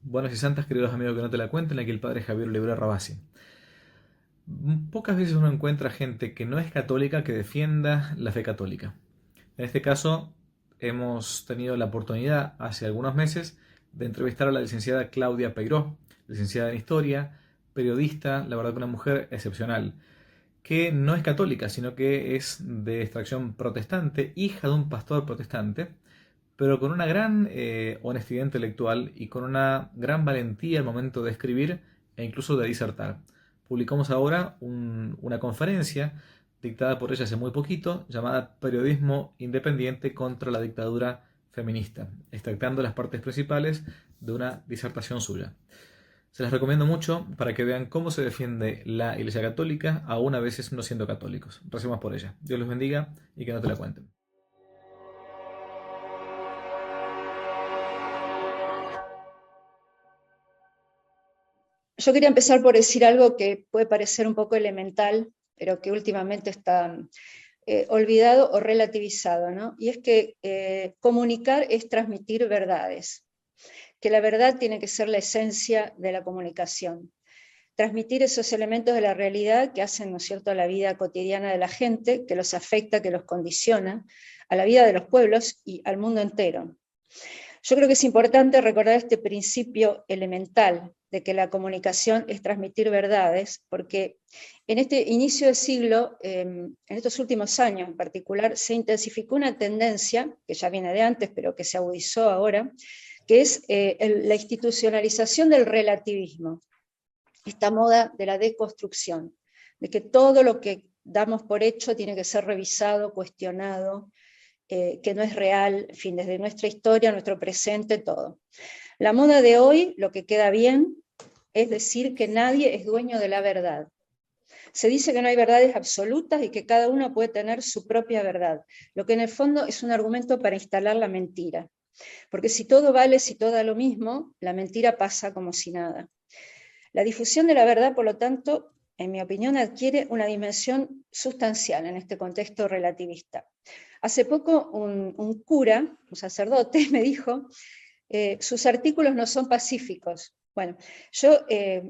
Buenas y santas, queridos amigos que no te la cuenten, aquí el padre Javier Oliveira Rabasi. Pocas veces uno encuentra gente que no es católica que defienda la fe católica. En este caso, hemos tenido la oportunidad hace algunos meses de entrevistar a la licenciada Claudia Peiró, licenciada en Historia, periodista, la verdad que una mujer excepcional, que no es católica, sino que es de extracción protestante, hija de un pastor protestante, pero con una gran honestidad intelectual y con una gran valentía al momento de escribir e incluso de disertar. Publicamos ahora una conferencia dictada por ella hace muy poquito, llamada Periodismo Independiente contra la Dictadura Feminista, extractando las partes principales de una disertación suya. Se las recomiendo mucho para que vean cómo se defiende la Iglesia Católica, aún a veces no siendo católicos. Recemos por ella. Dios los bendiga y que no te la cuenten. Yo quería empezar por decir algo que puede parecer un poco elemental, pero que últimamente está olvidado o relativizado, ¿no? Y es que comunicar es transmitir verdades, que la verdad tiene que ser la esencia de la comunicación. Transmitir esos elementos de la realidad que hacen, ¿no es cierto?, a la vida cotidiana de la gente, que los afecta, que los condiciona, a la vida de los pueblos y al mundo entero. Yo creo que es importante recordar este principio elemental de que la comunicación es transmitir verdades, porque en este inicio del siglo, en estos últimos años en particular, se intensificó una tendencia, que ya viene de antes, pero que se agudizó ahora, que es la institucionalización del relativismo, esta moda de la deconstrucción, de que todo lo que damos por hecho tiene que ser revisado, cuestionado, que no es real, en fin, desde nuestra historia, nuestro presente, todo. La moda de hoy, lo que queda bien, es decir que nadie es dueño de la verdad. Se dice que no hay verdades absolutas y que cada uno puede tener su propia verdad, lo que en el fondo es un argumento para instalar la mentira. Porque si todo vale, si todo da lo mismo, la mentira pasa como si nada. La difusión de la verdad, por lo tanto, en mi opinión, adquiere una dimensión sustancial en este contexto relativista. Hace poco un cura, un sacerdote, me dijo, sus artículos no son pacíficos. Bueno, yo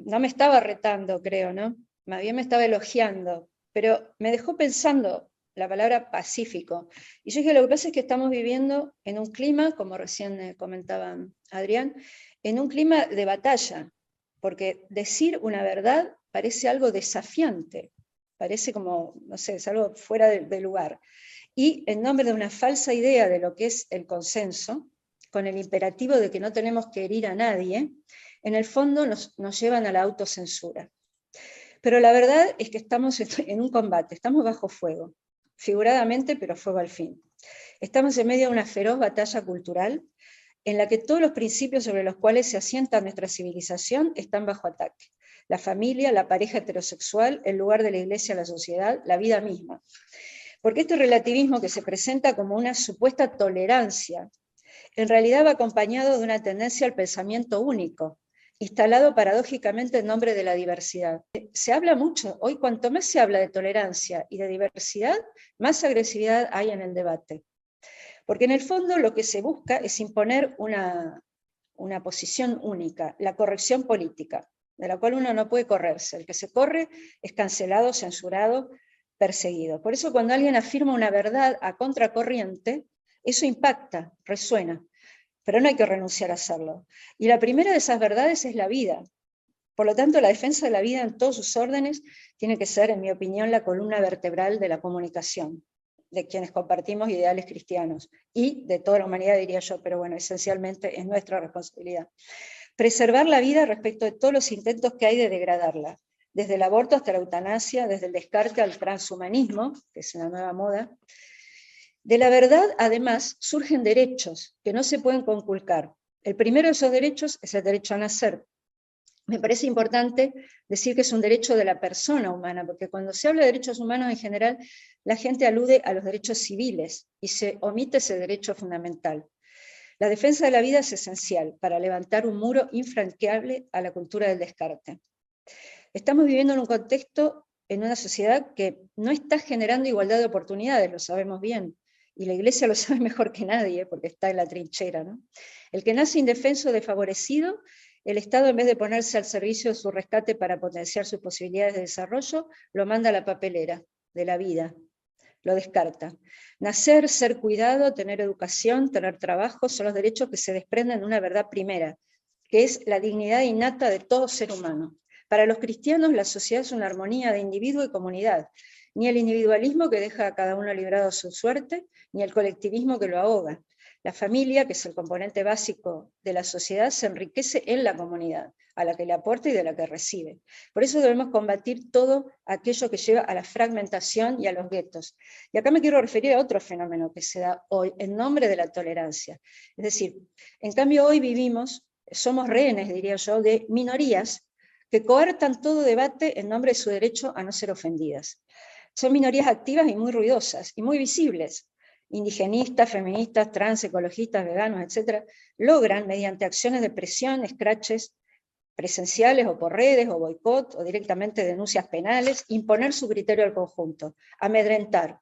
no me estaba retando, creo, ¿no? Más bien me estaba elogiando, pero me dejó pensando la palabra pacífico. Y yo dije, lo que pasa es que estamos viviendo en un clima, como recién comentaba Adrián, en un clima de batalla, porque decir una verdad parece algo desafiante, parece como, no sé, es algo fuera de lugar. Y en nombre de una falsa idea de lo que es el consenso, con el imperativo de que no tenemos que herir a nadie, en el fondo nos llevan a la autocensura. Pero la verdad es que estamos en un combate, estamos bajo fuego, figuradamente, pero fuego al fin. Estamos en medio de una feroz batalla cultural en la que todos los principios sobre los cuales se asienta nuestra civilización están bajo ataque. La familia, la pareja heterosexual, el lugar de la iglesia, la sociedad, la vida misma. Porque este relativismo que se presenta como una supuesta tolerancia, en realidad va acompañado de una tendencia al pensamiento único, instalado paradójicamente en nombre de la diversidad. Se habla mucho, hoy cuanto más se habla de tolerancia y de diversidad, más agresividad hay en el debate. Porque en el fondo lo que se busca es imponer una posición única, la corrección política, de la cual uno no puede correrse. El que se corre es cancelado, censurado, perseguido. Por eso cuando alguien afirma una verdad a contracorriente, eso impacta, resuena, pero no hay que renunciar a hacerlo. Y la primera de esas verdades es la vida. Por lo tanto, la defensa de la vida en todos sus órdenes tiene que ser, en mi opinión, la columna vertebral de la comunicación, de quienes compartimos ideales cristianos y de toda la humanidad, diría yo, pero bueno, esencialmente es nuestra responsabilidad. Preservar la vida respecto de todos los intentos que hay de degradarla, desde el aborto hasta la eutanasia, desde el descarte al transhumanismo, que es una nueva moda. De la verdad, además, surgen derechos que no se pueden conculcar. El primero de esos derechos es el derecho a nacer. Me parece importante decir que es un derecho de la persona humana, porque cuando se habla de derechos humanos en general, la gente alude a los derechos civiles y se omite ese derecho fundamental. La defensa de la vida es esencial para levantar un muro infranqueable a la cultura del descarte. Estamos viviendo en un contexto, en una sociedad que no está generando igualdad de oportunidades, lo sabemos bien, y la Iglesia lo sabe mejor que nadie, porque está en la trinchera, ¿no? El que nace indefenso o desfavorecido el Estado, en vez de ponerse al servicio de su rescate para potenciar sus posibilidades de desarrollo, lo manda a la papelera de la vida, lo descarta. Nacer, ser cuidado, tener educación, tener trabajo, son los derechos que se desprenden de una verdad primera, que es la dignidad innata de todo ser humano. Para los cristianos, la sociedad es una armonía de individuo y comunidad, ni el individualismo que deja a cada uno librado a su suerte, ni el colectivismo que lo ahoga. La familia, que es el componente básico de la sociedad, se enriquece en la comunidad, a la que le aporta y de la que recibe. Por eso debemos combatir todo aquello que lleva a la fragmentación y a los guetos. Y acá me quiero referir a otro fenómeno que se da hoy en nombre de la tolerancia. Es decir, en cambio hoy somos rehenes, diría yo, de minorías que coartan todo debate en nombre de su derecho a no ser ofendidas. Son minorías activas y muy ruidosas y muy visibles. Indigenistas, feministas, trans, ecologistas, veganos, etc., logran, mediante acciones de presión, escraches presenciales o por redes, o boicot, o directamente denuncias penales, imponer su criterio al conjunto, amedrentar.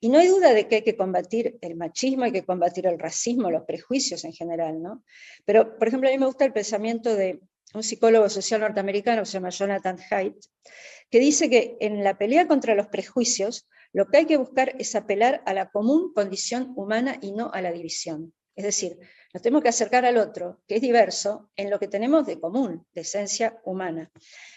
Y no hay duda de que hay que combatir el machismo, hay que combatir el racismo, los prejuicios en general, ¿no? Pero, por ejemplo, a mí me gusta el pensamiento de un psicólogo social norteamericano que se llama Jonathan Haidt, que dice que en la pelea contra los prejuicios, lo que hay que buscar es apelar a la común condición humana y no a la división. Es decir, nos tenemos que acercar al otro, que es diverso, en lo que tenemos de común, de esencia humana.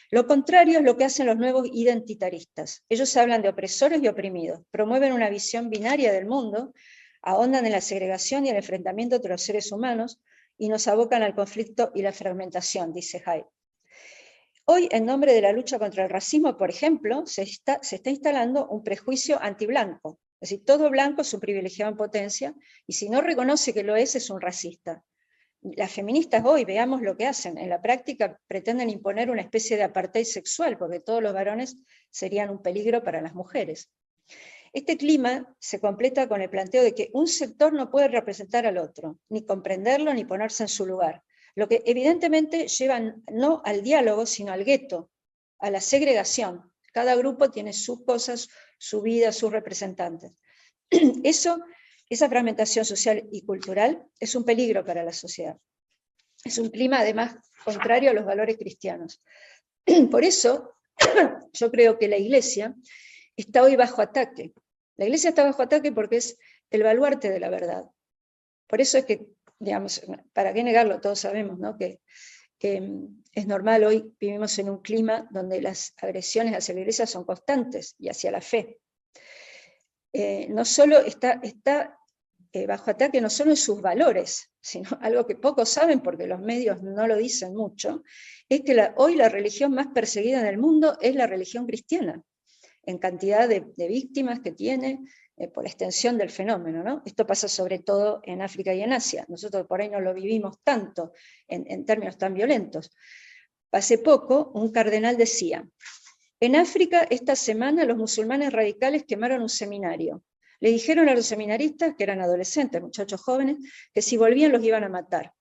Lo contrario es lo que hacen los nuevos identitaristas. Ellos hablan de opresores y oprimidos, promueven una visión binaria del mundo, ahondan en la segregación y el enfrentamiento entre los seres humanos y nos abocan al conflicto y la fragmentación, dice Haidt. Hoy, en nombre de la lucha contra el racismo, por ejemplo, se está instalando un prejuicio antiblanco. Es decir, todo blanco es un privilegiado en potencia, y si no reconoce que lo es un racista. Las feministas hoy, veamos lo que hacen, en la práctica pretenden imponer una especie de apartheid sexual, porque todos los varones serían un peligro para las mujeres. Este clima se completa con el planteo de que un sector no puede representar al otro, ni comprenderlo, ni ponerse en su lugar, lo que evidentemente lleva no al diálogo, sino al gueto, a la segregación. Cada grupo tiene sus cosas, su vida, sus representantes. Esa fragmentación social y cultural es un peligro para la sociedad. Es un clima, además, contrario a los valores cristianos. Por eso, yo creo que la Iglesia está hoy bajo ataque. La Iglesia está bajo ataque porque es el baluarte de la verdad. Por eso es que, digamos, para qué negarlo, todos sabemos, ¿no?, que es normal, hoy vivimos en un clima donde las agresiones hacia la Iglesia son constantes y hacia la fe. No solo está bajo ataque no solo en sus valores, sino algo que pocos saben porque los medios no lo dicen mucho, es que hoy la religión más perseguida en el mundo es la religión cristiana, en cantidad de víctimas que tiene, por la extensión del fenómeno, ¿no? Esto pasa sobre todo en África y en Asia. Nosotros por ahí no lo vivimos tanto en términos tan violentos. Hace poco un cardenal decía: en África esta semana los musulmanes radicales quemaron un seminario. Le dijeron a los seminaristas, que eran adolescentes, muchachos jóvenes, que si volvían los iban a matar.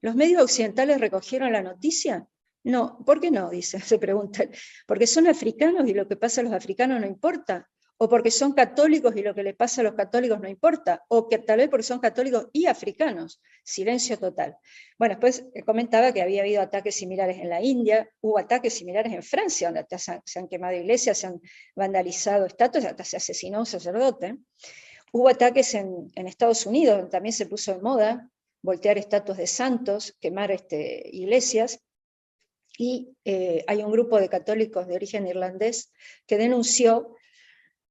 ¿Los medios occidentales recogieron la noticia? No. ¿Por qué no?, dice, se preguntan. ¿Porque son africanos y lo que pasa a los africanos no importa? ¿O porque son católicos y lo que le pasa a los católicos no importa? ¿O que tal vez porque son católicos y africanos? Silencio total. Bueno, después comentaba que había habido ataques similares en la India, hubo ataques similares en Francia, donde se han quemado iglesias, se han vandalizado estatuas, hasta se asesinó un sacerdote. Hubo ataques en Estados Unidos, donde también se puso de moda voltear estatuas de santos, quemar iglesias. Y hay un grupo de católicos de origen irlandés que denunció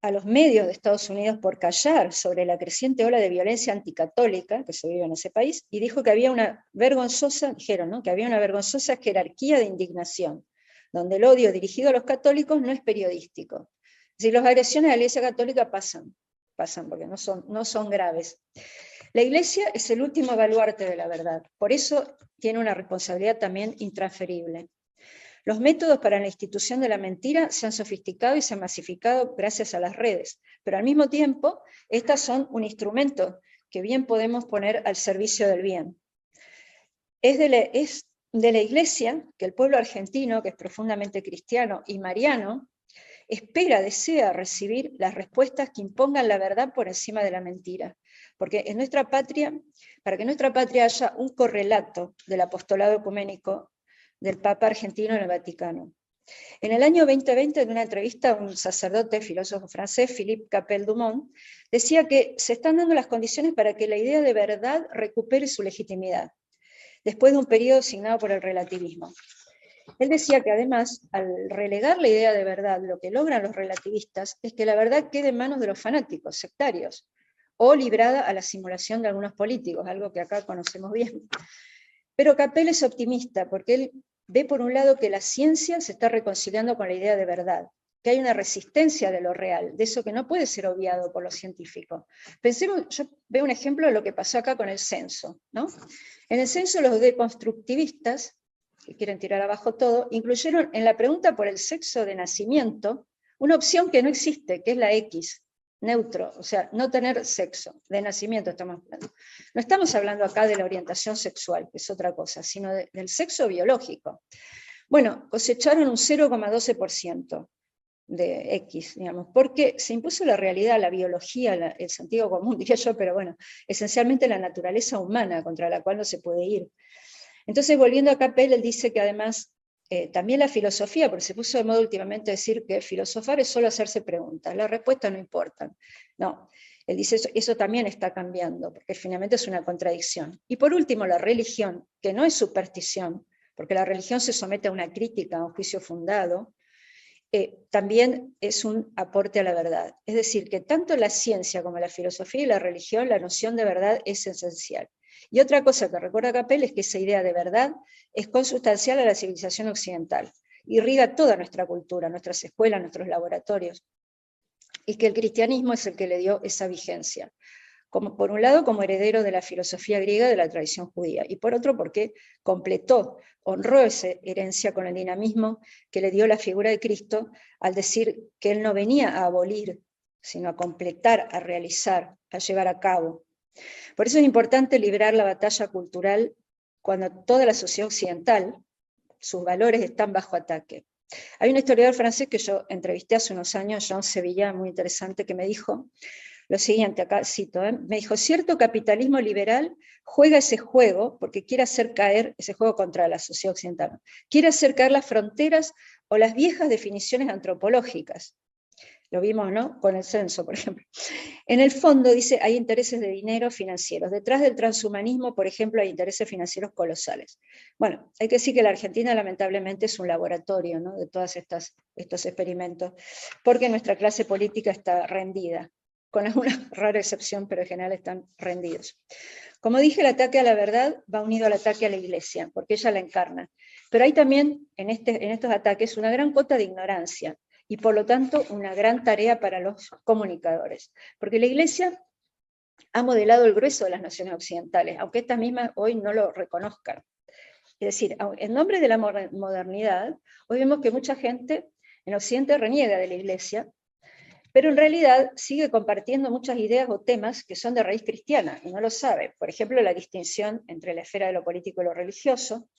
a los medios de Estados Unidos por callar sobre la creciente ola de violencia anticatólica que se vive en ese país, y dijo que había una vergonzosa, dijeron, ¿no?, que había una vergonzosa jerarquía de indignación, donde el odio dirigido a los católicos no es periodístico. Es decir, las agresiones a la Iglesia Católica pasan porque no son graves. La Iglesia es el último baluarte de la verdad, por eso tiene una responsabilidad también intransferible. Los métodos para la institución de la mentira se han sofisticado y se han masificado gracias a las redes, pero al mismo tiempo estas son un instrumento que bien podemos poner al servicio del bien. Es de la Iglesia que el pueblo argentino, que es profundamente cristiano y mariano, desea recibir las respuestas que impongan la verdad por encima de la mentira. Porque en nuestra patria, para que en nuestra patria haya un correlato del apostolado ecuménico del Papa argentino en el Vaticano. En el año 2020, en una entrevista a un sacerdote, filósofo francés, Philippe Capel-Dumont, decía que se están dando las condiciones para que la idea de verdad recupere su legitimidad, después de un periodo signado por el relativismo. Él decía que además, al relegar la idea de verdad, lo que logran los relativistas es que la verdad quede en manos de los fanáticos, sectarios, o librada a la simulación de algunos políticos, algo que acá conocemos bien. Pero Capel es optimista, porque él ve por un lado que la ciencia se está reconciliando con la idea de verdad, que hay una resistencia de lo real, de eso que no puede ser obviado por los científicos. Pensemos, yo veo un ejemplo de lo que pasó acá con el censo, ¿no? En el censo los deconstructivistas, que quieren tirar abajo todo, incluyeron en la pregunta por el sexo de nacimiento una opción que no existe, que es la X, neutro, o sea, no tener sexo, de nacimiento estamos hablando. No estamos hablando acá de la orientación sexual, que es otra cosa, sino del sexo biológico. Bueno, cosecharon un 0,12% de X, digamos, porque se impuso la realidad, la biología, el sentido común, diría yo, pero bueno, esencialmente la naturaleza humana contra la cual no se puede ir. Entonces, volviendo a Capel, él dice que además también la filosofía, porque se puso de moda últimamente decir que filosofar es solo hacerse preguntas, las respuestas no importan. No, él dice eso también está cambiando, porque finalmente es una contradicción. Y por último, la religión, que no es superstición, porque la religión se somete a una crítica, a un juicio fundado, también es un aporte a la verdad. Es decir, que tanto la ciencia como la filosofía y la religión, la noción de verdad es esencial. Y otra cosa que recuerda Capel es que esa idea de verdad es consustancial a la civilización occidental, irriga toda nuestra cultura, nuestras escuelas, nuestros laboratorios, y que el cristianismo es el que le dio esa vigencia. Como, por un lado, como heredero de la filosofía griega de la tradición judía, y por otro, porque completó, honró esa herencia con el dinamismo que le dio la figura de Cristo, al decir que él no venía a abolir, sino a completar, a realizar, a llevar a cabo. Por eso es importante librar la batalla cultural cuando toda la sociedad occidental, sus valores están bajo ataque. Hay un historiador francés que yo entrevisté hace unos años, Jean Sevilla, muy interesante, que me dijo lo siguiente, acá cito, me dijo, cierto capitalismo liberal juega ese juego porque quiere hacer caer, ese juego contra la sociedad occidental, quiere hacer caer las fronteras o las viejas definiciones antropológicas. Lo vimos, ¿no? Con el censo, por ejemplo. En el fondo, dice, hay intereses de dinero financieros. Detrás del transhumanismo, por ejemplo, hay intereses financieros colosales. Bueno, hay que decir que la Argentina lamentablemente es un laboratorio, ¿no?, de todos estos experimentos, porque nuestra clase política está rendida, con alguna rara excepción, pero en general están rendidos. Como dije, el ataque a la verdad va unido al ataque a la Iglesia, porque ella la encarna. Pero hay también en estos ataques una gran cuota de ignorancia, y por lo tanto una gran tarea para los comunicadores, porque la Iglesia ha modelado el grueso de las naciones occidentales, aunque estas mismas hoy no lo reconozcan. Es decir, en nombre de la modernidad, hoy vemos que mucha gente en Occidente reniega de la Iglesia, pero en realidad sigue compartiendo muchas ideas o temas que son de raíz cristiana, y no lo sabe. Por ejemplo, la distinción entre la esfera de lo político y lo religioso,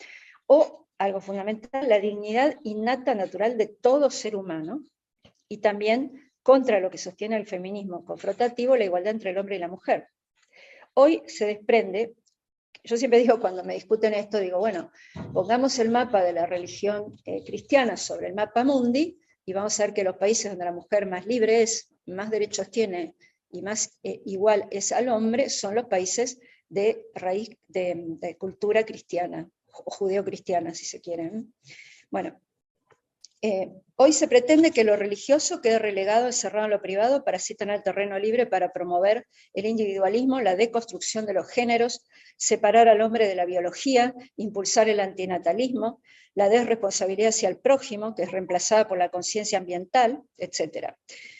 o, algo fundamental, la dignidad innata natural de todo ser humano, y también contra lo que sostiene el feminismo confrontativo, la igualdad entre el hombre y la mujer. Hoy se desprende, yo siempre digo cuando me discuten esto, digo, bueno, pongamos el mapa de la religión cristiana sobre el mapa mundi, y vamos a ver que los países donde la mujer más libre es, más derechos tiene, y más igual es al hombre, son los países de raíz de cultura cristiana, o judeo-cristiana, si se quieren. Bueno, hoy se pretende que lo religioso quede relegado, encerrado en lo privado, para así tener terreno libre para promover el individualismo, la deconstrucción de los géneros, separar al hombre de la biología, impulsar el antinatalismo, la desresponsabilidad hacia el prójimo, que es reemplazada por la conciencia ambiental, etc.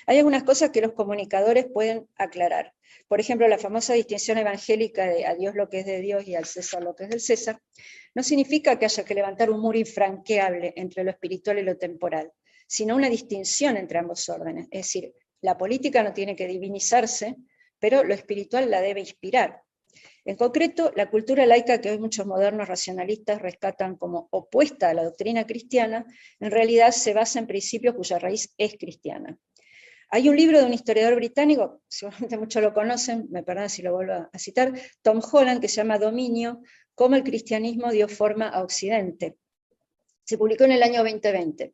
Hay algunas cosas que los comunicadores pueden aclarar. Por ejemplo, la famosa distinción evangélica de a Dios lo que es de Dios y al César lo que es del César, no significa que haya que levantar un muro infranqueable entre lo espiritual y lo temporal, sino una distinción entre ambos órdenes. Es decir, la política no tiene que divinizarse, pero lo espiritual la debe inspirar. En concreto, la cultura laica que hoy muchos modernos racionalistas rescatan como opuesta a la doctrina cristiana, en realidad se basa en principios cuya raíz es cristiana. Hay un libro de un historiador británico, seguramente muchos lo conocen, me perdonan si lo vuelvo a citar, Tom Holland, que se llama Dominio, cómo el cristianismo dio forma a Occidente. Se publicó en el año 2020.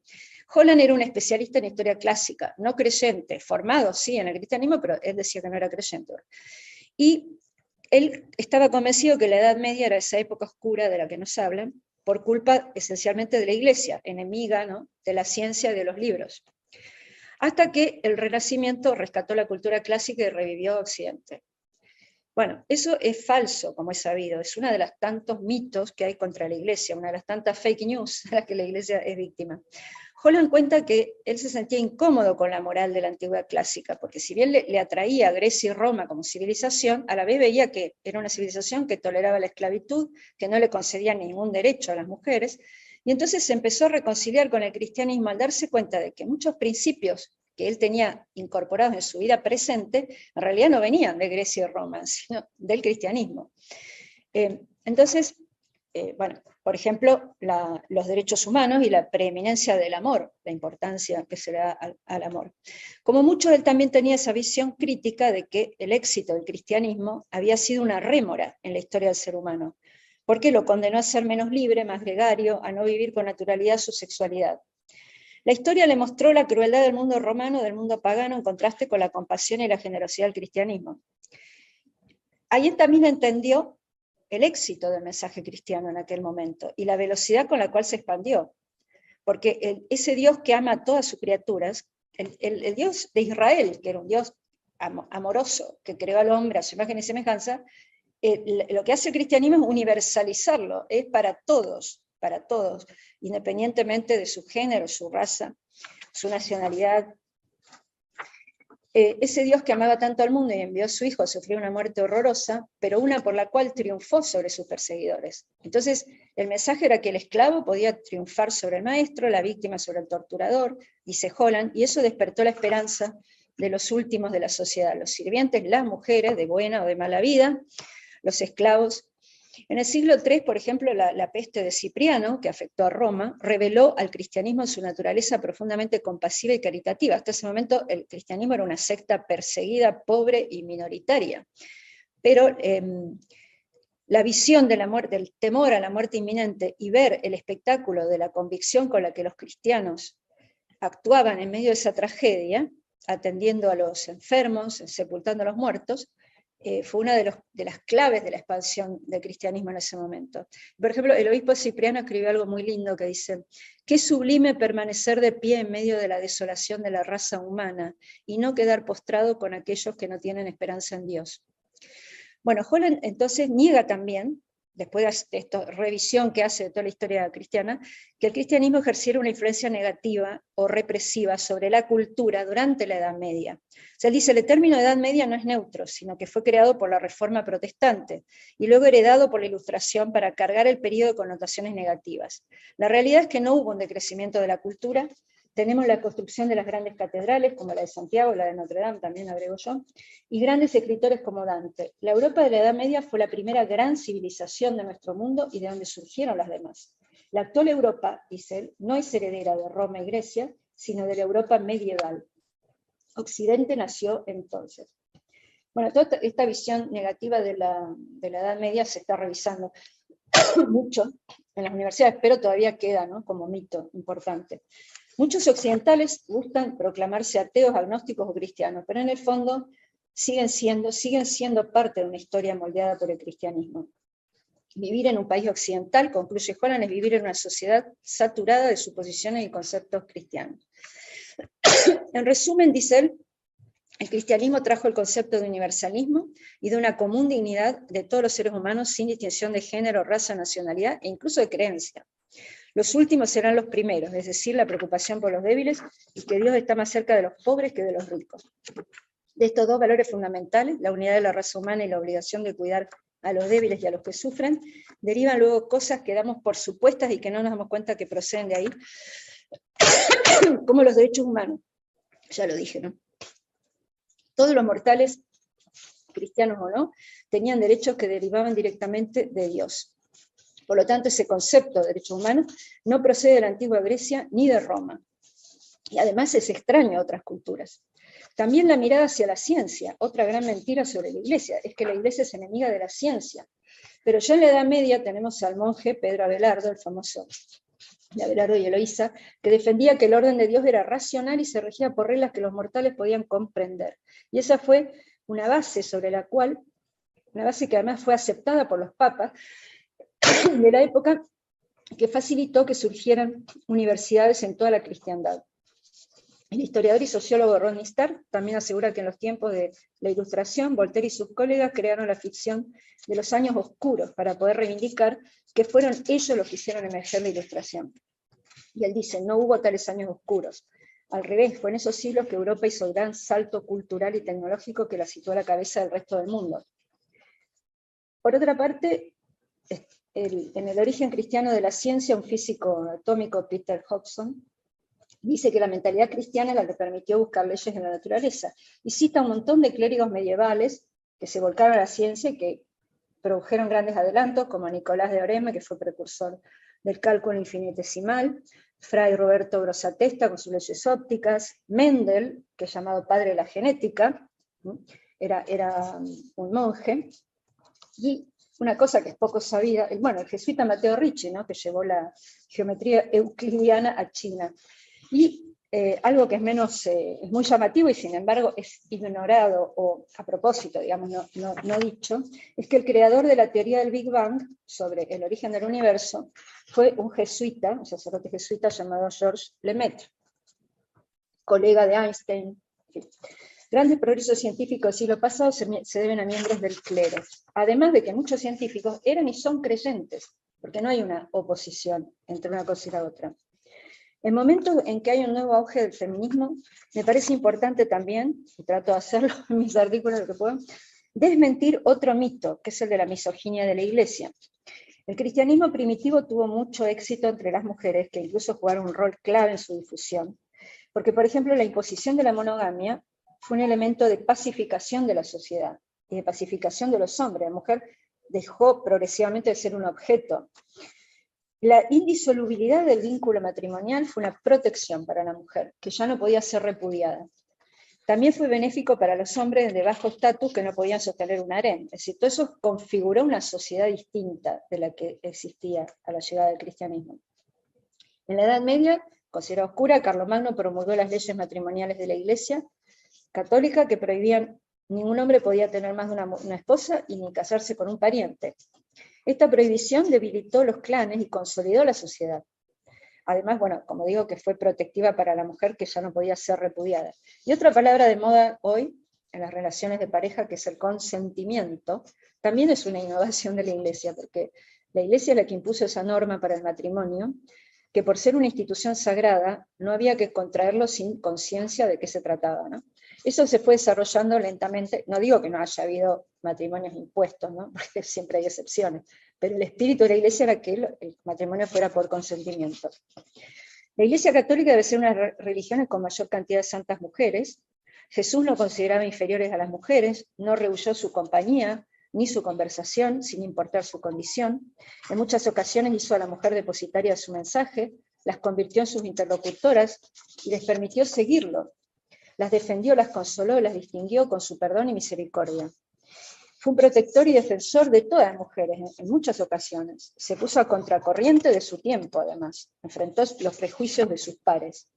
Holland era un especialista en historia clásica, no creyente, formado sí en el cristianismo, pero él decía que no era creyente. Y él estaba convencido que la Edad Media era esa época oscura de la que nos hablan, por culpa esencialmente de la Iglesia, enemiga, ¿no?, de la ciencia y de los libros. Hasta que el Renacimiento rescató la cultura clásica y revivió Occidente. Bueno, eso es falso, como es sabido, es uno de los tantos mitos que hay contra la Iglesia, una de las tantas fake news de las que la Iglesia es víctima. Holland cuenta que él se sentía incómodo con la moral de la antigüedad clásica, porque si bien le atraía a Grecia y Roma como civilización, a la vez veía que era una civilización que toleraba la esclavitud, que no le concedía ningún derecho a las mujeres, y entonces se empezó a reconciliar con el cristianismo al darse cuenta de que muchos principios que él tenía incorporados en su vida presente, en realidad no venían de Grecia y Roma, sino del cristianismo. Entonces, bueno, por ejemplo, los derechos humanos y la preeminencia del amor, la importancia que se le da al amor. Como mucho, él también tenía esa visión crítica de que el éxito del cristianismo había sido una rémora en la historia del ser humano, porque lo condenó a ser menos libre, más gregario, a no vivir con naturalidad su sexualidad. La historia le mostró la crueldad del mundo romano, del mundo pagano, en contraste con la compasión y la generosidad del cristianismo. Ahí también entendió el éxito del mensaje cristiano en aquel momento y la velocidad con la cual se expandió. Porque ese Dios que ama a todas sus criaturas, el Dios de Israel, que era un Dios amoroso, que creó al hombre a su imagen y semejanza, lo que hace el cristianismo es universalizarlo, es para todos, independientemente de su género, su raza, su nacionalidad. Ese Dios que amaba tanto al mundo y envió a su hijo a sufrir una muerte horrorosa, pero una por la cual triunfó sobre sus perseguidores. Entonces, el mensaje era que el esclavo podía triunfar sobre el maestro, la víctima sobre el torturador, dice Holland, y eso despertó la esperanza de los últimos de la sociedad, los sirvientes, las mujeres de buena o de mala vida, los esclavos. En el siglo III, por ejemplo, la peste de Cipriano, que afectó a Roma, reveló al cristianismo en su naturaleza profundamente compasiva y caritativa. Hasta ese momento el cristianismo era una secta perseguida, pobre y minoritaria. Pero la visión de la muerte, del temor a la muerte inminente y ver el espectáculo de la convicción con la que los cristianos actuaban en medio de esa tragedia, atendiendo a los enfermos, sepultando a los muertos, fue una de las claves de la expansión del cristianismo en ese momento. Por ejemplo, el obispo Cipriano escribió algo muy lindo que dice: qué sublime permanecer de pie en medio de la desolación de la raza humana y no quedar postrado con aquellos que no tienen esperanza en Dios. Bueno, Holland entonces niega también, después de esta revisión que hace de toda la historia cristiana, que el cristianismo ejerciera una influencia negativa o represiva sobre la cultura durante la Edad Media. O sea, él dice, el término Edad Media no es neutro, sino que fue creado por la Reforma Protestante y luego heredado por la Ilustración para cargar el periodo de connotaciones negativas. La realidad es que no hubo un decrecimiento de la cultura. Tenemos la construcción de las grandes catedrales, como la de Santiago, la de Notre Dame, también agrego yo, y grandes escritores como Dante. La Europa de la Edad Media fue la primera gran civilización de nuestro mundo y de donde surgieron las demás. La actual Europa, dice él, no es heredera de Roma y Grecia, sino de la Europa medieval. Occidente nació entonces. Bueno, toda esta visión negativa de la Edad Media se está revisando mucho en las universidades, pero todavía queda, ¿no?, como mito importante. Muchos occidentales gustan proclamarse ateos, agnósticos o cristianos, pero en el fondo siguen siendo parte de una historia moldeada por el cristianismo. Vivir en un país occidental, concluye Holland, es vivir en una sociedad saturada de suposiciones y conceptos cristianos. En resumen, dice él, el cristianismo trajo el concepto de universalismo y de una común dignidad de todos los seres humanos sin distinción de género, raza, nacionalidad e incluso de creencia. Los últimos serán los primeros, es decir, la preocupación por los débiles y que Dios está más cerca de los pobres que de los ricos. De estos dos valores fundamentales, la unidad de la raza humana y la obligación de cuidar a los débiles y a los que sufren, derivan luego cosas que damos por supuestas y que no nos damos cuenta que proceden de ahí, como los derechos humanos. Ya lo dije, ¿no? Todos los mortales, cristianos o no, tenían derechos que derivaban directamente de Dios. Por lo tanto, ese concepto de derechos humanos no procede de la antigua Grecia ni de Roma. Y además es extraño a otras culturas. También la mirada hacia la ciencia, otra gran mentira sobre la Iglesia, es que la Iglesia es enemiga de la ciencia. Pero ya en la Edad Media tenemos al monje Pedro Abelardo, el famoso de Abelardo y Eloísa, que defendía que el orden de Dios era racional y se regía por reglas que los mortales podían comprender. Y esa fue una base sobre la cual, una base que además fue aceptada por los papas de la época, que facilitó que surgieran universidades en toda la cristiandad. El historiador y sociólogo Rodney Stark también asegura que en los tiempos de la Ilustración, Voltaire y sus colegas crearon la ficción de los años oscuros para poder reivindicar que fueron ellos los que hicieron emerger la Ilustración. Y él dice, no hubo tales años oscuros. Al revés, fue en esos siglos que Europa hizo el gran salto cultural y tecnológico que la situó a la cabeza del resto del mundo. Por otra parte, en el origen cristiano de la ciencia, un físico atómico, Peter Hodgson, dice que la mentalidad cristiana es la que permitió buscar leyes en la naturaleza, y cita un montón de clérigos medievales que se volcaron a la ciencia y que produjeron grandes adelantos, como Nicolás de Oreme, que fue precursor del cálculo infinitesimal, Fray Roberto Grosseteste con sus leyes ópticas, Mendel, que es llamado padre de la genética, era un monje, y una cosa que es poco sabida, bueno, el jesuita Matteo Ricci, ¿no?, que llevó la geometría euclidiana a China. Y algo que es muy llamativo y sin embargo es ignorado o a propósito, digamos, no dicho, es que el creador de la teoría del Big Bang sobre el origen del universo fue un jesuita, un sacerdote jesuita llamado Georges Lemaitre, colega de Einstein. Grandes progresos científicos del siglo pasado se deben a miembros del clero, además de que muchos científicos eran y son creyentes, porque no hay una oposición entre una cosa y la otra. En momentos en que hay un nuevo auge del feminismo, me parece importante también, y trato de hacerlo en mis artículos lo que puedo, desmentir otro mito, que es el de la misoginia de la Iglesia. El cristianismo primitivo tuvo mucho éxito entre las mujeres, que incluso jugaron un rol clave en su difusión, porque, por ejemplo, la imposición de la monogamia fue un elemento de pacificación de la sociedad y de pacificación de los hombres. La mujer dejó progresivamente de ser un objeto. La indisolubilidad del vínculo matrimonial fue una protección para la mujer, que ya no podía ser repudiada. También fue benéfico para los hombres de bajo estatus que no podían sostener un harén. Es decir, todo eso configuró una sociedad distinta de la que existía a la llegada del cristianismo. En la Edad Media, considerada oscura, Carlomagno promulgó las leyes matrimoniales de la Iglesia católica que prohibían ningún hombre podía tener más de una esposa y ni casarse con un pariente. Esta prohibición debilitó los clanes y consolidó la sociedad. Además, bueno, como digo, que fue protectiva para la mujer que ya no podía ser repudiada. Y otra palabra de moda hoy, en las relaciones de pareja, que es el consentimiento, también es una innovación de la Iglesia, porque la Iglesia es la que impuso esa norma para el matrimonio, que por ser una institución sagrada, no había que contraerlo sin conciencia de qué se trataba, ¿no? Eso se fue desarrollando lentamente, no digo que no haya habido matrimonios impuestos, ¿no?, porque siempre hay excepciones, pero el espíritu de la Iglesia era que el matrimonio fuera por consentimiento. La Iglesia Católica debe ser una religión con mayor cantidad de santas mujeres. Jesús no consideraba inferiores a las mujeres, no rehuyó su compañía ni su conversación, sin importar su condición. En muchas ocasiones hizo a la mujer depositaria de su mensaje, las convirtió en sus interlocutoras y les permitió seguirlo. Las defendió, las consoló, las distinguió con su perdón y misericordia. Fue un protector y defensor de todas las mujeres en muchas ocasiones. Se puso a contracorriente de su tiempo, además. Enfrentó los prejuicios de sus pares.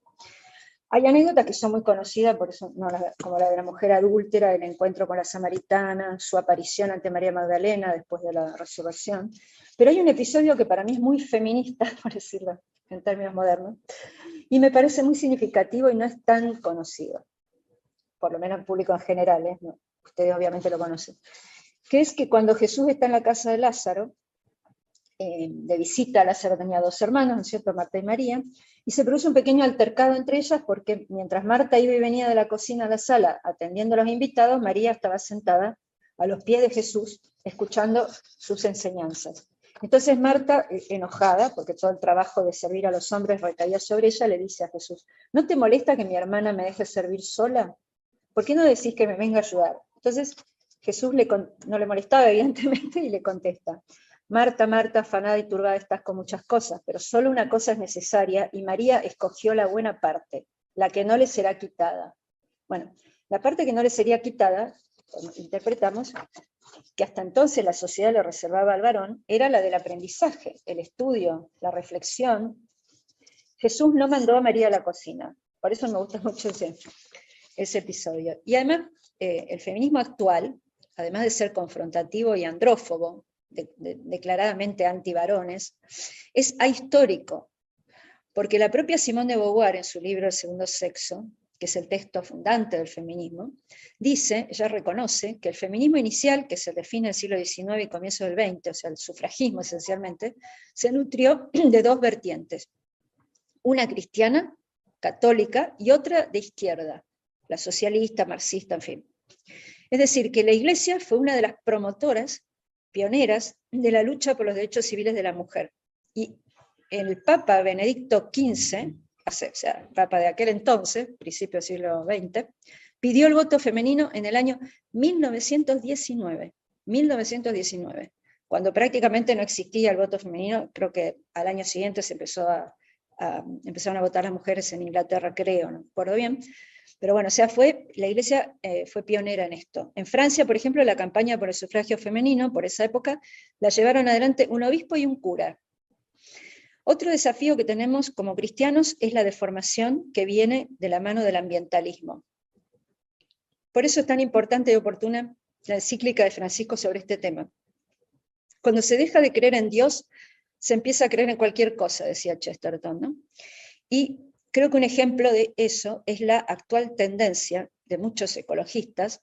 Hay anécdotas que son muy conocidas, por eso, como la de la mujer adúltera, el encuentro con la samaritana, su aparición ante María Magdalena después de la resurrección. Pero hay un episodio que para mí es muy feminista, por decirlo en términos modernos, y me parece muy significativo y no es tan conocido, por lo menos el público en general, ¿eh? No, ustedes obviamente lo conocen, que es que cuando Jesús está en la casa de Lázaro, de visita, Lázaro tenía dos hermanos, ¿no es cierto?, Marta y María, y se produce un pequeño altercado entre ellas porque mientras Marta iba y venía de la cocina a la sala atendiendo a los invitados, María estaba sentada a los pies de Jesús escuchando sus enseñanzas. Entonces Marta, enojada, porque todo el trabajo de servir a los hombres recaía sobre ella, le dice a Jesús, ¿no te molesta que mi hermana me deje servir sola? ¿Por qué no decís que me venga a ayudar? Entonces Jesús no le molestaba, evidentemente, y le contesta, Marta, Marta, afanada y turbada estás con muchas cosas, pero solo una cosa es necesaria, y María escogió la buena parte, la que no le será quitada. Bueno, la parte que no le sería quitada, interpretamos, que hasta entonces la sociedad le reservaba al varón, era la del aprendizaje, el estudio, la reflexión, Jesús no mandó a María a la cocina. Por eso me gusta mucho ese episodio. Y además, el feminismo actual, además de ser confrontativo y andrófobo, declaradamente antivarones, es ahistórico, porque la propia Simone de Beauvoir, en su libro El segundo sexo, que es el texto fundante del feminismo, dice, ella reconoce que el feminismo inicial, que se define en el siglo XIX y comienzo del XX, o sea, el sufragismo esencialmente, se nutrió de dos vertientes, una cristiana, católica, y otra de izquierda, la socialista, marxista, en fin. Es decir, que la Iglesia fue una de las promotoras, pioneras, de la lucha por los derechos civiles de la mujer. Y el Papa Benedicto XV, o sea, el Papa de aquel entonces, principio del siglo XX, pidió el voto femenino en el año 1919, cuando prácticamente no existía el voto femenino. Creo que al año siguiente se empezaron a votar las mujeres en Inglaterra, creo, no recuerdo bien. Pero bueno, o sea, la Iglesia fue pionera en esto. En Francia, por ejemplo, la campaña por el sufragio femenino, por esa época, la llevaron adelante un obispo y un cura. Otro desafío que tenemos como cristianos es la deformación que viene de la mano del ambientalismo. Por eso es tan importante y oportuna la encíclica de Francisco sobre este tema. Cuando se deja de creer en Dios, se empieza a creer en cualquier cosa, decía Chesterton, ¿no? Y creo que un ejemplo de eso es la actual tendencia de muchos ecologistas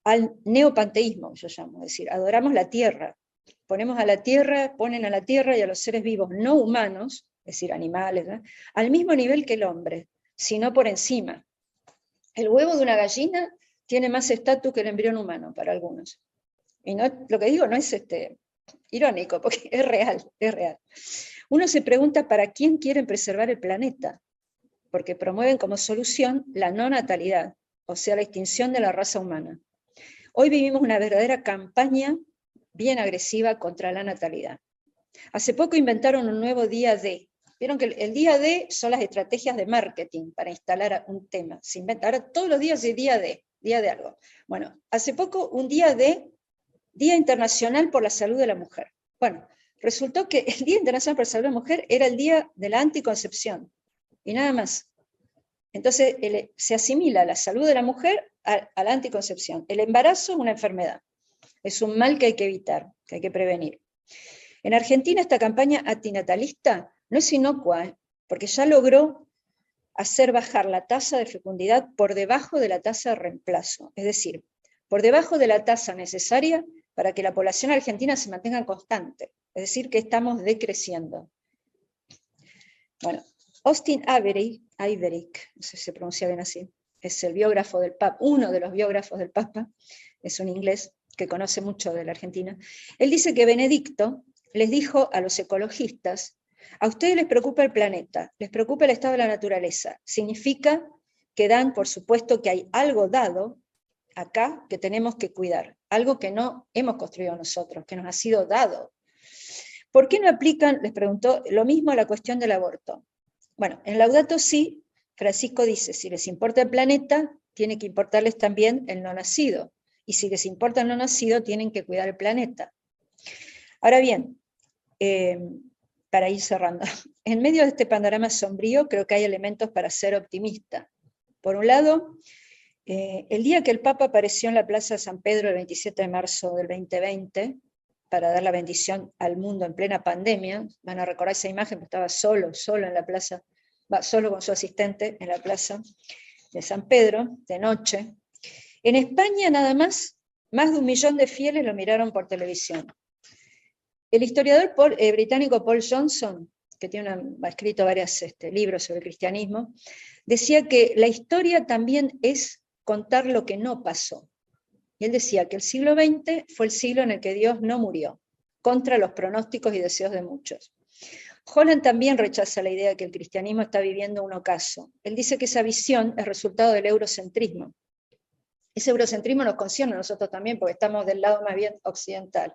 al neopanteísmo, yo llamo, es decir, adoramos la tierra, ponen a la tierra y a los seres vivos no humanos, es decir, animales, ¿no?, al mismo nivel que el hombre, sino por encima. El huevo de una gallina tiene más estatus que el embrión humano para algunos. Y no, lo que digo no es irónico, porque es real, es real. Uno se pregunta para quién quieren preservar el planeta, porque promueven como solución la no natalidad, o sea, la extinción de la raza humana. Hoy vivimos una verdadera campaña bien agresiva contra la natalidad. Hace poco inventaron un nuevo día D. Vieron que el día D son las estrategias de marketing para instalar un tema. Se inventa, ahora todos los días hay día de algo. Bueno, hace poco un día D, Día Internacional por la Salud de la Mujer. Bueno, resultó que el Día Internacional por la Salud de la Mujer era el día de la anticoncepción, y nada más. Entonces se asimila la salud de la mujer a la anticoncepción. El embarazo es una enfermedad, es un mal que hay que evitar, que hay que prevenir. En Argentina esta campaña antinatalista no es inocua, porque ya logró hacer bajar la tasa de fecundidad por debajo de la tasa de reemplazo, es decir, por debajo de la tasa necesaria para que la población argentina se mantenga constante, es decir, que estamos decreciendo. Bueno, Austin Iverick, no sé si se pronuncia bien así, es el biógrafo del Papa, uno de los biógrafos del Papa, es un inglés que conoce mucho de la Argentina. Él dice que Benedicto les dijo a los ecologistas: a ustedes les preocupa el planeta, les preocupa el estado de la naturaleza, significa que dan por supuesto que hay algo dado acá que tenemos que cuidar, algo que no hemos construido nosotros, que nos ha sido dado. ¿Por qué no aplican, les preguntó, lo mismo a la cuestión del aborto? Bueno, en Laudato Si, Francisco dice, si les importa el planeta, tiene que importarles también el no nacido, y si les importa el no nacido, tienen que cuidar el planeta. Ahora bien, para ir cerrando, en medio de este panorama sombrío, creo que hay elementos para ser optimista. Por un lado, el día que el Papa apareció en la Plaza de San Pedro el 27 de marzo del 2020, para dar la bendición al mundo en plena pandemia, van a recordar esa imagen, que estaba solo en la plaza, solo con su asistente en la Plaza de San Pedro, de noche. En España nada más de 1 millón de fieles lo miraron por televisión. El historiador británico Paul Johnson, que ha escrito varios libros sobre el cristianismo, decía que la historia también es contar lo que no pasó. Y él decía que el siglo XX fue el siglo en el que Dios no murió, contra los pronósticos y deseos de muchos. Holland también rechaza la idea de que el cristianismo está viviendo un ocaso. Él dice que esa visión es resultado del eurocentrismo. Ese eurocentrismo nos concierne a nosotros también, porque estamos del lado más bien occidental.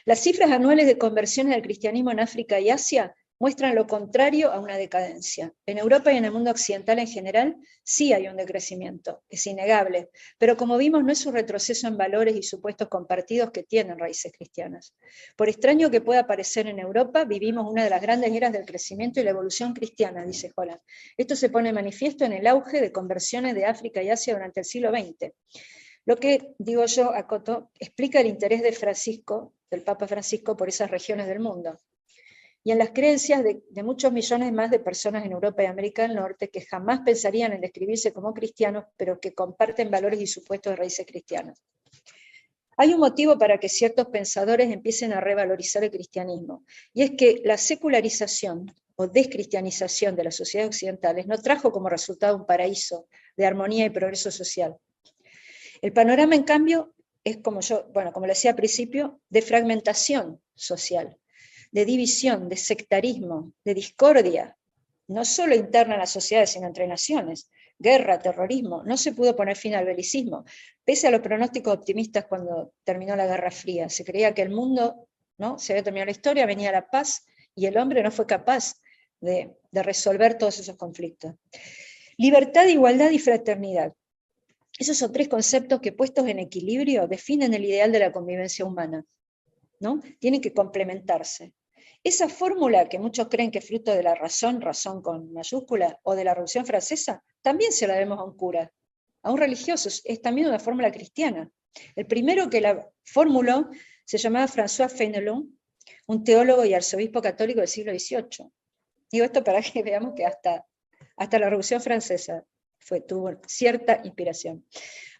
Las cifras anuales de conversiones del cristianismo en África y Asia muestran lo contrario a una decadencia. En Europa y en el mundo occidental en general sí hay un decrecimiento, es innegable, pero como vimos no es un retroceso en valores y supuestos compartidos que tienen raíces cristianas. Por extraño que pueda parecer, en Europa vivimos una de las grandes eras del crecimiento y la evolución cristiana, dice Holland. Esto se pone manifiesto en el auge de conversiones de África y Asia durante el siglo XX. Lo que, digo yo, acoto, explica el interés de Francisco, del Papa Francisco, por esas regiones del mundo, y en las creencias de muchos millones más de personas en Europa y América del Norte que jamás pensarían en describirse como cristianos, pero que comparten valores y supuestos de raíces cristianas. Hay un motivo para que ciertos pensadores empiecen a revalorizar el cristianismo, y es que la secularización o descristianización de las sociedades occidentales no trajo como resultado un paraíso de armonía y progreso social. El panorama, en cambio, es, como lo decía al principio, de fragmentación social, de división, de sectarismo, de discordia, no solo interna en las sociedades, sino entre naciones, guerra, terrorismo. No se pudo poner fin al belicismo, pese a los pronósticos optimistas cuando terminó la Guerra Fría. Se creía que el mundo, ¿no?, se había terminado la historia, venía la paz, y el hombre no fue capaz de resolver todos esos conflictos. Libertad, igualdad y fraternidad. Esos son tres conceptos que, puestos en equilibrio, definen el ideal de la convivencia humana, ¿no? Tienen que complementarse. Esa fórmula que muchos creen que es fruto de la razón, razón con mayúscula, o de la Revolución Francesa, también se la debemos a un cura, a un religioso, es también una fórmula cristiana. El primero que la formuló se llamaba François Fenelon, un teólogo y arzobispo católico del siglo XVIII. Digo esto para que veamos que hasta la Revolución Francesa tuvo cierta inspiración.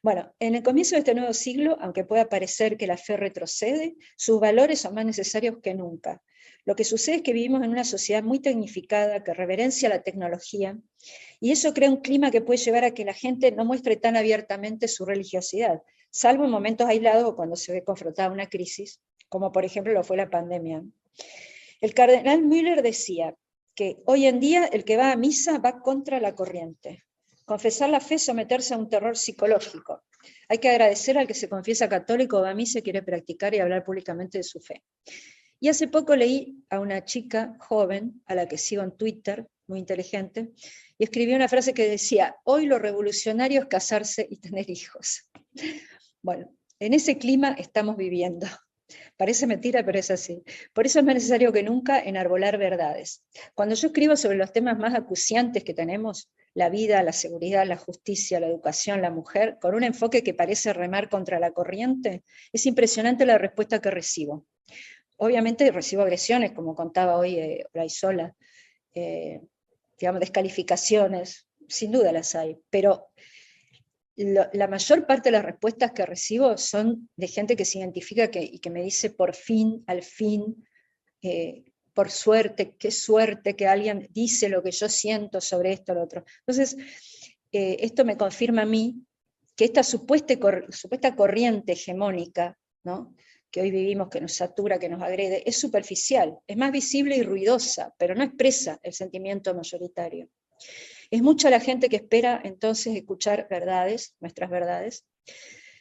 Bueno, en el comienzo de este nuevo siglo, aunque pueda parecer que la fe retrocede, sus valores son más necesarios que nunca. Lo que sucede es que vivimos en una sociedad muy tecnificada, que reverencia la tecnología, y eso crea un clima que puede llevar a que la gente no muestre tan abiertamente su religiosidad, salvo en momentos aislados o cuando se ve confrontada a una crisis, como por ejemplo lo fue la pandemia. El cardenal Müller decía que hoy en día el que va a misa va contra la corriente. Confesar la fe es someterse a un terror psicológico. Hay que agradecer al que se confiesa católico o va a misa y quiere practicar y hablar públicamente de su fe. Y hace poco leí a una chica joven, a la que sigo en Twitter, muy inteligente, y escribió una frase que decía: hoy lo revolucionario es casarse y tener hijos. Bueno, en ese clima estamos viviendo. Parece mentira, pero es así. Por eso es más necesario que nunca enarbolar verdades. Cuando yo escribo sobre los temas más acuciantes que tenemos, la vida, la seguridad, la justicia, la educación, la mujer, con un enfoque que parece remar contra la corriente, es impresionante la respuesta que recibo. Obviamente recibo agresiones, como contaba hoy Olaizola, descalificaciones, sin duda las hay, pero la mayor parte de las respuestas que recibo son de gente que se identifica y que me dice: por fin, al fin, por suerte, qué suerte que alguien dice lo que yo siento sobre esto o lo otro. Entonces, esto me confirma a mí que esta supuesta corriente hegemónica, ¿no?, que hoy vivimos, que nos satura, que nos agrede, es superficial, es más visible y ruidosa, pero no expresa el sentimiento mayoritario. Es mucha la gente que espera entonces escuchar verdades, nuestras verdades,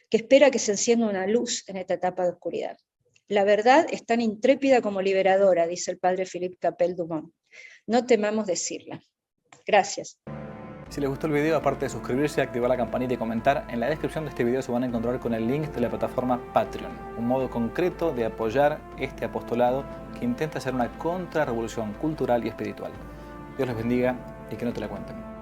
que espera que se encienda una luz en esta etapa de oscuridad. La verdad es tan intrépida como liberadora, dice el padre Philippe Capel-Dumont. No temamos decirla. Gracias. Si les gustó el video, aparte de suscribirse, activar la campanita y comentar, en la descripción de este video se van a encontrar con el link de la plataforma Patreon, un modo concreto de apoyar este apostolado que intenta hacer una contrarrevolución cultural y espiritual. Dios les bendiga y que no te la cuenten.